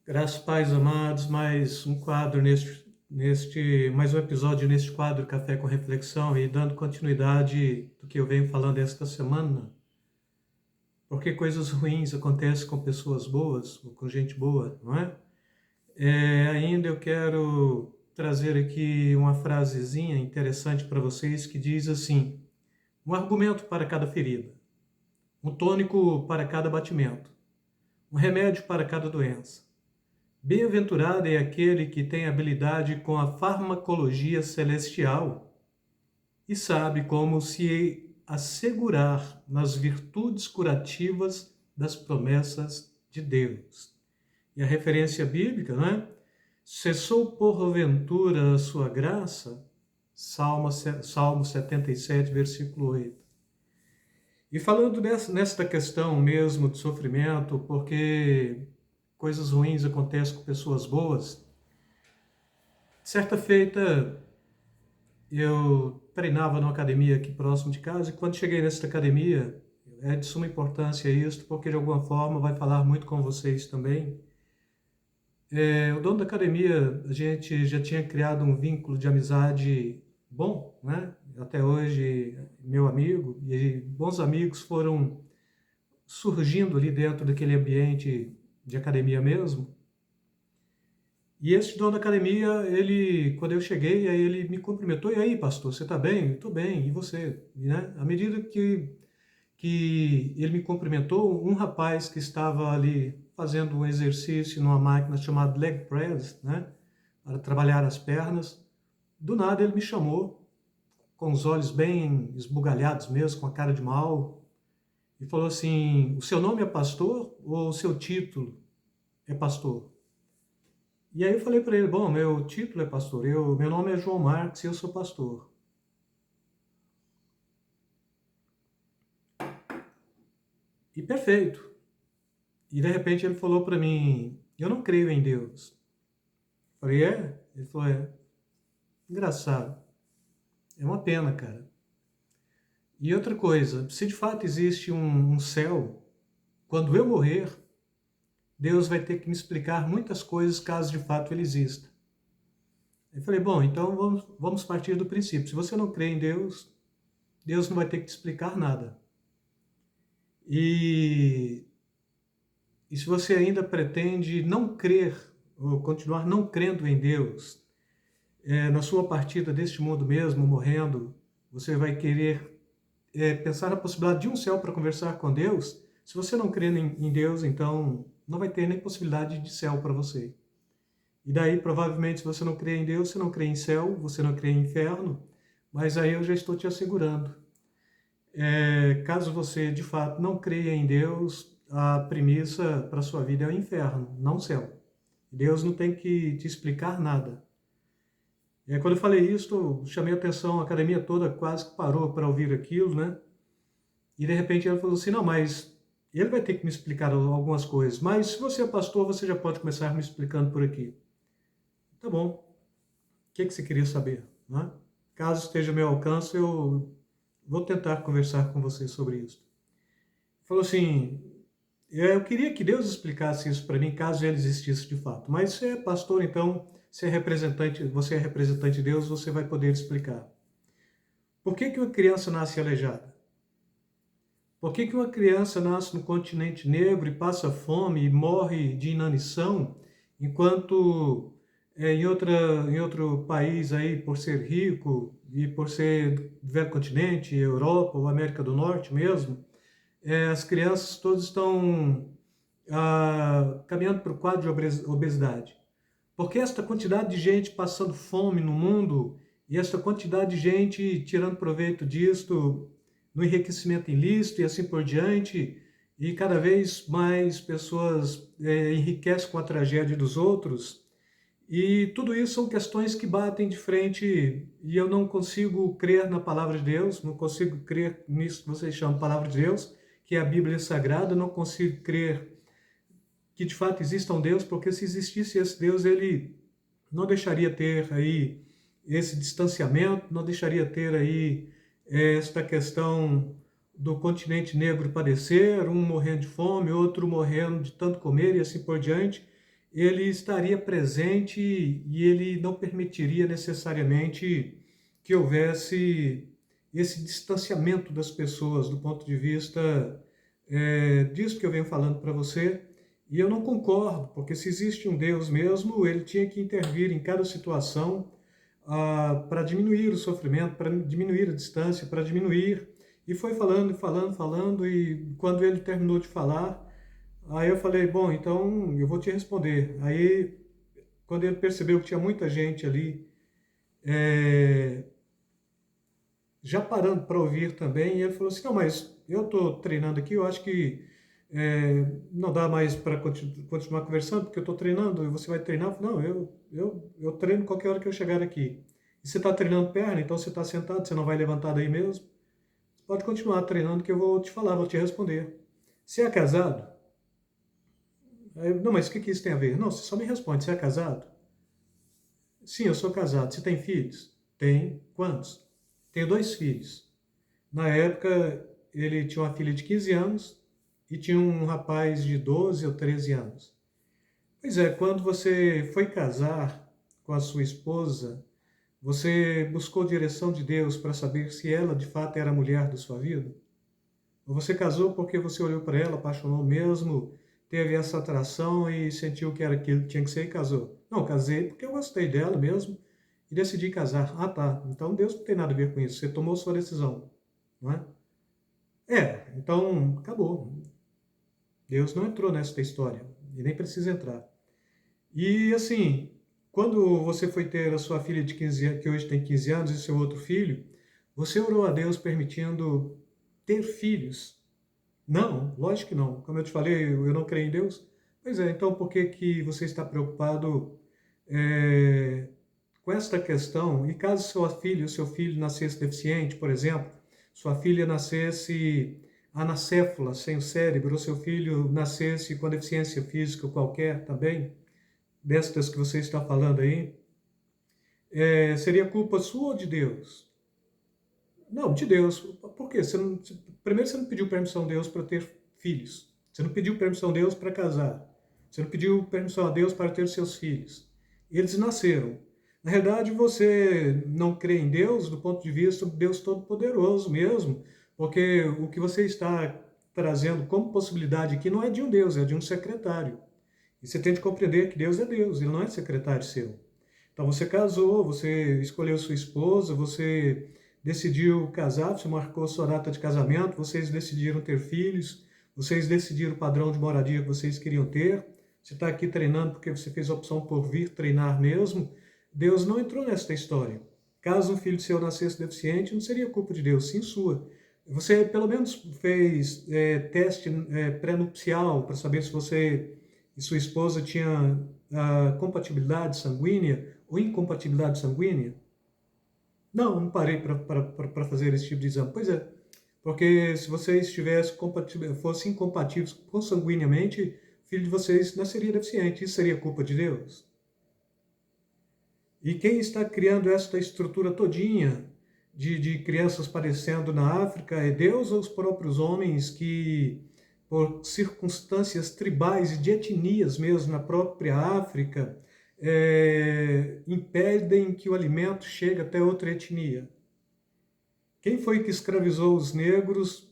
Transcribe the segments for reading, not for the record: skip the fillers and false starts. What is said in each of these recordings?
Graças, pais amados, mais um quadro mais um episódio neste quadro Café com Reflexão e dando continuidade do que eu venho falando esta semana, porque coisas ruins acontecem com pessoas boas, ou com gente boa, não é? Ainda eu quero trazer aqui uma frasezinha interessante para vocês que diz assim: um argumento para cada ferida, um tônico para cada batimento, um remédio para cada doença. Bem-aventurado é aquele que tem habilidade com a farmacologia celestial e sabe como se assegurar nas virtudes curativas das promessas de Deus. E a referência bíblica, não é? Cessou porventura a sua graça? Salmo 77, versículo 8. E falando nesta questão mesmo de sofrimento, porque coisas ruins acontecem com pessoas boas. Certa feita, eu treinava numa academia aqui próximo de casa, e quando cheguei nessa academia, é de suma importância isso, porque de alguma forma vai falar muito com vocês também. O dono da academia, a gente já tinha criado um vínculo de amizade bom, né? Até hoje, meu amigo e bons amigos foram surgindo ali dentro daquele ambiente de academia mesmo. E esse dono da academia, quando eu cheguei, aí ele me cumprimentou. E aí, pastor, você está bem? Estou bem. E você? Né? À medida que ele me cumprimentou, um rapaz que estava ali fazendo um exercício numa máquina chamada leg press, né? Para trabalhar as pernas, do nada ele me chamou, com os olhos bem esbugalhados mesmo, com a cara de mal, e falou assim: o seu nome é pastor ou o seu título é pastor? E aí eu falei para ele: bom, meu título é pastor, meu nome é João Marcos e eu sou pastor. E perfeito. E de repente ele falou para mim: eu não creio em Deus. Eu falei: é? Ele falou: é. Engraçado. É uma pena, cara. E outra coisa, se de fato existe um céu, quando eu morrer, Deus vai ter que me explicar muitas coisas caso de fato ele exista. Eu falei: bom, então vamos partir do princípio. Se você não crê em Deus, Deus não vai ter que te explicar nada. E se você ainda pretende não crer, ou continuar não crendo em Deus, na sua partida deste mundo mesmo, morrendo, você vai querer pensar na possibilidade de um céu para conversar com Deus. Se você não crê em Deus, então não vai ter nem possibilidade de céu para você. E daí, provavelmente, se você não crê em Deus, você não crê em céu, você não crê em inferno, mas aí eu já estou te assegurando. Caso você, de fato, não creia em Deus, a premissa para a sua vida é o inferno, não o céu. Deus não tem que te explicar nada. Quando eu falei isso, eu chamei a atenção, a academia toda quase que parou para ouvir aquilo, né? E de repente ela falou assim: não, mas ele vai ter que me explicar algumas coisas, mas se você é pastor, você já pode começar me explicando por aqui. Tá bom. O que você queria saber, né? Caso esteja ao meu alcance, eu vou tentar conversar com você sobre isso. Falou assim: eu queria que Deus explicasse isso para mim, caso ele existisse de fato. Mas você é pastor, então, você é representante de Deus, você vai poder explicar. Por que uma criança nasce aleijada? Por que uma criança nasce no continente negro e passa fome e morre de inanição, enquanto em outro país aí, por ser rico e por ser do velho continente, Europa ou América do Norte mesmo, as crianças todas estão caminhando para o quadro de obesidade? Porque esta quantidade de gente passando fome no mundo e esta quantidade de gente tirando proveito disto no enriquecimento ilícito e assim por diante, e cada vez mais pessoas enriquecem com a tragédia dos outros, e tudo isso são questões que batem de frente, e eu não consigo crer na palavra de Deus, não consigo crer nisso que vocês chamam de palavra de Deus, que é a Bíblia Sagrada, não consigo crer que de fato exista um Deus, porque se existisse esse Deus, ele não deixaria ter aí esse distanciamento, não deixaria ter aí esta questão do continente negro padecer, um morrendo de fome, outro morrendo de tanto comer e assim por diante. ele estaria presente e ele não permitiria necessariamente que houvesse esse distanciamento das pessoas do ponto de vista disso que eu venho falando para você. E eu não concordo, porque se existe um Deus mesmo, ele tinha que intervir em cada situação para diminuir o sofrimento, para diminuir a distância, para diminuir. E foi falando, falando, falando, e quando ele terminou de falar, aí eu falei, bom, então eu vou te responder. Aí, quando ele percebeu que tinha muita gente ali, é, já parando para ouvir também, ele falou assim, não, mas eu estou treinando aqui, eu acho que não dá mais para continuar conversando, porque eu estou treinando, e você vai treinar? Eu falei, não, eu treino qualquer hora que eu chegar aqui. E você está treinando perna, então você está sentado, você não vai levantar daí mesmo? Pode continuar treinando que eu vou te falar, vou te responder. Você é casado? Aí não, mas o que isso tem a ver? Não, você só me responde, você é casado? Sim, eu sou casado. Você tem filhos? Tem. Quantos? Tenho 2 filhos. Na época, ele tinha uma filha de 15 anos e tinha um rapaz de 12 ou 13 anos. Pois é, quando você foi casar com a sua esposa, você buscou direção de Deus para saber se ela de fato era a mulher da sua vida? Ou você casou porque você olhou para ela, apaixonou mesmo, teve essa atração e sentiu que era aquilo que tinha que ser e casou? Não, casei porque eu gostei dela mesmo e decidi casar. Ah, tá. Então Deus não tem nada a ver com isso. Você tomou sua decisão, não é? Então acabou. Deus não entrou nessa história e nem precisa entrar. E assim, quando você foi ter a sua filha de 15 anos, que hoje tem 15 anos, e seu outro filho, você orou a Deus permitindo ter filhos? Não, lógico que não. Como eu te falei, eu não creio em Deus. Pois é, então por que que você está preocupado com esta questão? E caso seu filho nascesse deficiente, por exemplo, sua filha nascesse anacéfala, sem o cérebro, ou seu filho nascesse com deficiência física qualquer também, destas que você está falando aí, seria culpa sua ou de Deus? Não, de Deus. Por quê? Primeiro, você não pediu permissão a Deus para ter filhos. Você não pediu permissão a Deus para casar. Você não pediu permissão a Deus para ter seus filhos. Eles nasceram. Na verdade, você não crê em Deus do ponto de vista de Deus Todo-Poderoso mesmo, porque o que você está trazendo como possibilidade aqui não é de um Deus, é de um secretário. E você tem de compreender que Deus é Deus, Ele não é secretário seu. Então você casou, você escolheu sua esposa, você decidiu casar, você marcou sua data de casamento, vocês decidiram ter filhos, vocês decidiram o padrão de moradia que vocês queriam ter, você está aqui treinando porque você fez a opção por vir treinar mesmo. Deus não entrou nessa história. Caso um filho seu nascesse deficiente, não seria culpa de Deus, sim sua. Você pelo menos fez teste pré-nupcial para saber se você e sua esposa tinha compatibilidade sanguínea ou incompatibilidade sanguínea? Não, não parei para fazer esse tipo de exame. Pois é, porque se vocês fossem incompatíveis consanguineamente, o filho de vocês nasceria deficiente. Isso seria culpa de Deus? E quem está criando esta estrutura todinha de crianças padecendo na África é Deus ou os próprios homens que, por circunstâncias tribais e de etnias mesmo na própria África, impedem que o alimento chegue até outra etnia? Quem foi que escravizou os negros?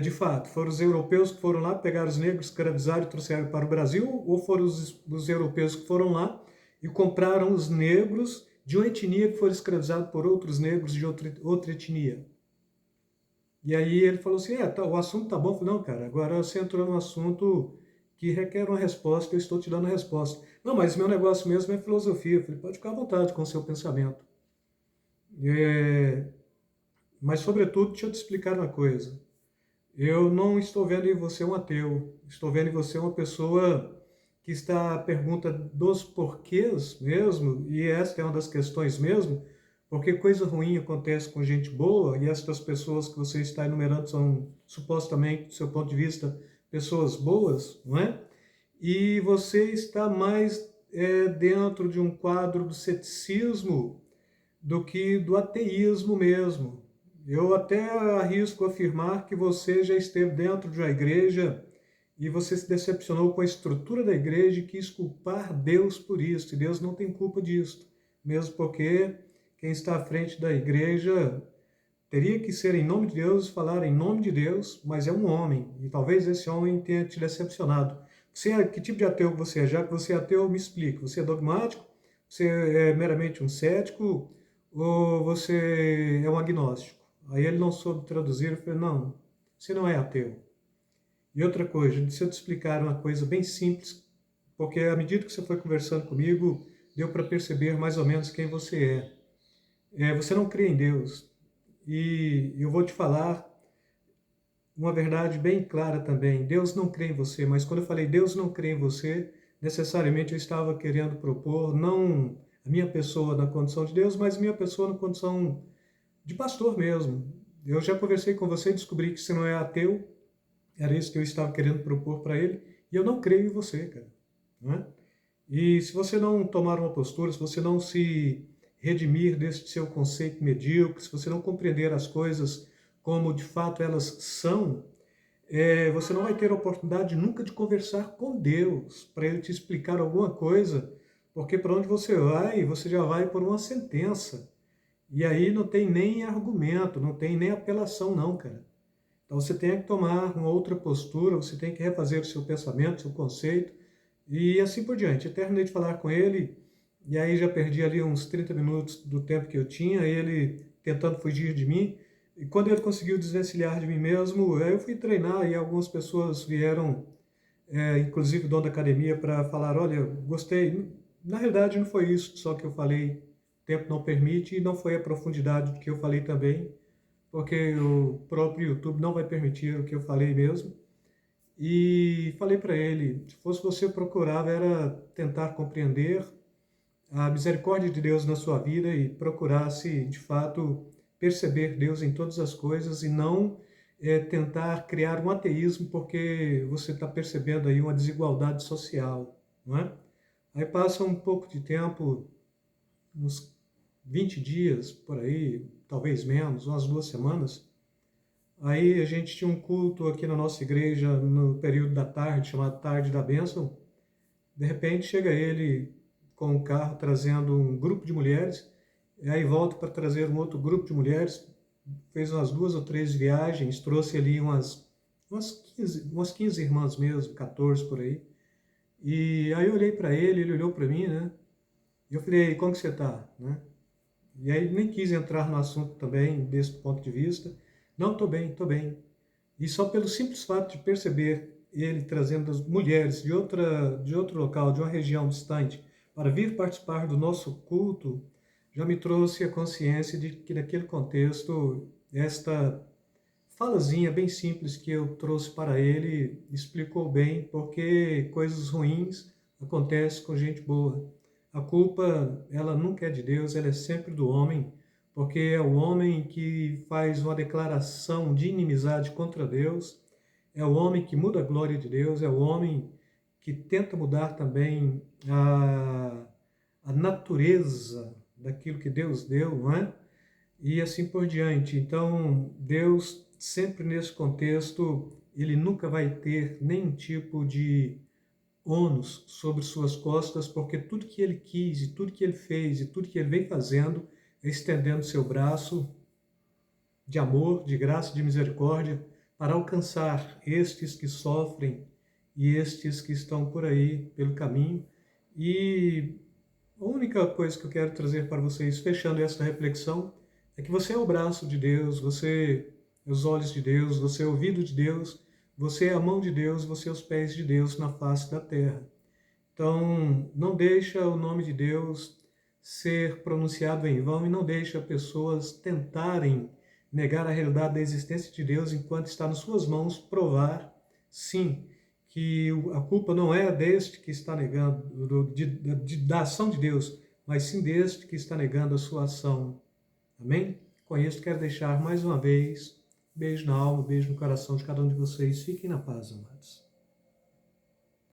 De fato, foram os europeus que foram lá, pegaram os negros, escravizaram e trouxeram para o Brasil, ou foram os europeus que foram lá e compraram os negros de uma etnia que foram escravizados por outros negros de outra etnia? E aí ele falou assim, o assunto tá bom. Eu falei, não, cara, agora você entrou num assunto que requer uma resposta, eu estou te dando a resposta. Não, mas meu negócio mesmo é filosofia. Eu falei, pode ficar à vontade com o seu pensamento. Mas, sobretudo, deixa eu te explicar uma coisa. Eu não estou vendo em você um ateu, estou vendo em você uma pessoa que está à pergunta dos porquês mesmo, e esta é uma das questões mesmo, porque coisa ruim acontece com gente boa, e estas pessoas que você está enumerando são supostamente, do seu ponto de vista, pessoas boas, não é? E você está mais dentro de um quadro do ceticismo do que do ateísmo mesmo. Eu até arrisco afirmar que você já esteve dentro de uma igreja e você se decepcionou com a estrutura da igreja e quis culpar Deus por isso, e Deus não tem culpa disso, mesmo porque quem está à frente da igreja teria que ser em nome de Deus, falar em nome de Deus, mas é um homem, e talvez esse homem tenha te decepcionado. Que tipo de ateu você é? Já que você é ateu, me explique. Você é dogmático? Você é meramente um cético? Ou você é um agnóstico? Aí ele não soube traduzir, eu falei, não, você não é ateu. E outra coisa, deixa eu te explicar uma coisa bem simples, porque à medida que você foi conversando comigo, deu para perceber mais ou menos quem você é. Você não crê em Deus. E eu vou te falar uma verdade bem clara também. Deus não crê em você, mas quando eu falei Deus não crê em você, necessariamente eu estava querendo propor não a minha pessoa na condição de Deus, mas minha pessoa na condição de pastor mesmo. Eu já conversei com você e descobri que você não é ateu, era isso que eu estava querendo propor para ele, e eu não creio em você, cara. Não é? E se você não tomar uma postura, se você não se redimir deste seu conceito medíocre, se você não compreender as coisas como de fato elas são, você não vai ter a oportunidade nunca de conversar com Deus, para Ele te explicar alguma coisa, porque para onde você já vai por uma sentença. E aí não tem nem argumento, não tem nem apelação não, cara. Então você tem que tomar uma outra postura, você tem que refazer o seu pensamento, o seu conceito, e assim por diante. Eu terminei de falar com ele, e aí já perdi ali uns 30 minutos do tempo que eu tinha, ele tentando fugir de mim. E quando ele conseguiu desvencilhar de mim mesmo, aí eu fui treinar e algumas pessoas vieram, inclusive o dono da academia, para falar, olha, gostei. Na realidade não foi isso só que eu falei, o tempo não permite, e não foi a profundidade do que eu falei também, porque o próprio YouTube não vai permitir o que eu falei mesmo. E falei para ele, se fosse você, procurava era tentar compreender a misericórdia de Deus na sua vida e procurasse, de fato, perceber Deus em todas as coisas e não tentar criar um ateísmo porque você está percebendo aí uma desigualdade social, não é? Aí passa um pouco de tempo, uns 20 dias por aí, talvez menos, umas 2 semanas. Aí a gente tinha um culto aqui na nossa igreja no período da tarde, chamado Tarde da Bênção. De repente chega ele com um carro trazendo um grupo de mulheres, e aí volta para trazer um outro grupo de mulheres, fez umas 2 ou 3 viagens, trouxe ali umas 15 irmãs mesmo, 14 por aí. E aí eu olhei para ele olhou para mim, né? E eu falei, como que você está, né? E aí nem quis entrar no assunto também, desse ponto de vista. Não, estou bem, estou bem. E só pelo simples fato de perceber ele trazendo as mulheres de outro local, de uma região distante, para vir participar do nosso culto, já me trouxe a consciência de que naquele contexto, esta falazinha bem simples que eu trouxe para ele explicou bem porque coisas ruins acontecem com gente boa. A culpa, ela nunca é de Deus, ela é sempre do homem, porque é o homem que faz uma declaração de inimizade contra Deus, é o homem que muda a glória de Deus, é o homem que tenta mudar também a natureza daquilo que Deus deu, não é? E assim por diante. Então, Deus, sempre nesse contexto, ele nunca vai ter nenhum tipo de ônus sobre suas costas, porque tudo que ele quis, e tudo que ele fez, e tudo que ele vem fazendo, é estendendo seu braço de amor, de graça, de misericórdia, para alcançar estes que sofrem e estes que estão por aí pelo caminho. E a única coisa que eu quero trazer para vocês, fechando essa reflexão, é que você é o braço de Deus, você é os olhos de Deus, você é o ouvido de Deus, você é a mão de Deus, você é os pés de Deus na face da terra. Então, não deixa o nome de Deus ser pronunciado em vão e não deixa pessoas tentarem negar a realidade da existência de Deus enquanto está nas suas mãos provar, sim, que a culpa não é deste que está negando, da ação de Deus, mas sim deste que está negando a sua ação. Amém? Com isso, quero deixar mais uma vez beijo na alma, beijo no coração de cada um de vocês. Fiquem na paz, amados.